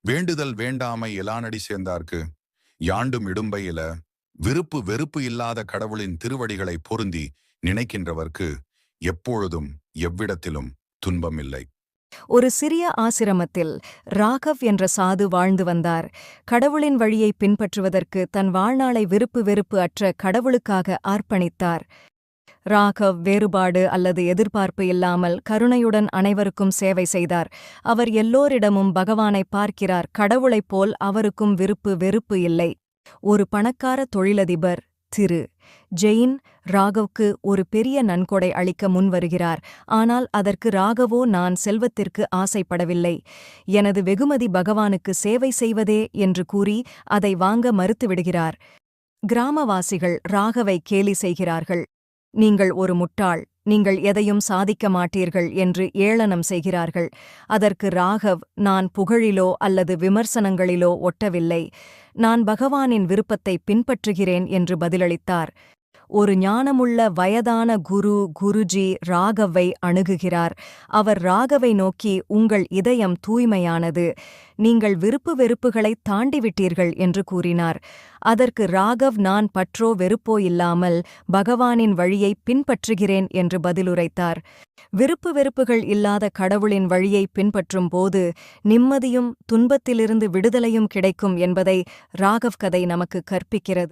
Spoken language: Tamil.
வேண்டுதல் வேண்டாமை எலானடி சேர்ந்தார்க்கு யாண்டும் இடும்பையில விருப்பு வெறுப்பு இல்லாத கடவுளின் திருவடிகளை பொருந்தி நினைக்கின்றவர்க்கு எப்பொழுதும் எவ்விடத்திலும் துன்பமில்லை. ஒரு சிறிய ஆசிரமத்தில் ராகவ் என்ற சாது வாழ்ந்து வந்தார். கடவுளின் வழியை பின்பற்றுவதற்கு தன் வாழ்நாளை விருப்பு வெறுப்பு அற்ற கடவுளுக்காக அர்ப்பணித்தார். ராகவ் வேறுபாடு அல்லது எதிர்பார்ப்பு இல்லாமல் கருணையுடன் அனைவருக்கும் சேவை செய்தார். அவர் எல்லோரிடமும் பகவானை பார்க்கிறார். கடவுளைப் போல் அவருக்கும் விருப்பு வெறுப்பு இல்லை. ஒரு பணக்கார தொழிலதிபர் திரு ஜெயின் ராகவ்க்கு ஒரு பெரிய நன்கொடை அளிக்க முன்வருகிறார். ஆனால் அதற்கு ராகவோ, நான் செல்வத்திற்கு ஆசைப்படவில்லை, எனது வெகுமதி பகவானுக்கு சேவை செய்வதே என்று கூறி அதை வாங்க மறுத்துவிடுகிறார். கிராமவாசிகள் ராகவை கேலி செய்கிறார்கள். நீங்கள் ஒரு முட்டாள், நீங்கள் எதையும் சாதிக்க மாட்டீர்கள் என்று ஏளனம் செய்கிறார்கள். அதற்கு ராகவ், நான் புகழிலோ அல்லது விமர்சனங்களிலோ ஒட்டவில்லை, நான் பகவானின் விருப்பத்தை பின்பற்றுகிறேன் என்று பதிலளித்தார். ஒரு ஞானமுள்ள வயதான குருஜி ராகவை அணுகுகிறார். அவர் ராகவை நோக்கி, உங்கள் இதயம் தூய்மையானது, நீங்கள் விருப்பு வெறுப்புகளை தாண்டிவிட்டீர்கள் என்று கூறினார். அதற்கு ராகவ், நான் பற்றோ வெறுப்போ இல்லாமல் பகவானின் வழியை பின்பற்றுகிறேன் என்று பதிலுரைத்தார். விருப்பு வெறுப்புகள் இல்லாத கடவுளின் வழியை பின்பற்றும் போது நிம்மதியும் துன்பத்திலிருந்து விடுதலையும் கிடைக்கும் என்பதை ராகவ் கதை நமக்கு கற்பிக்கிறது.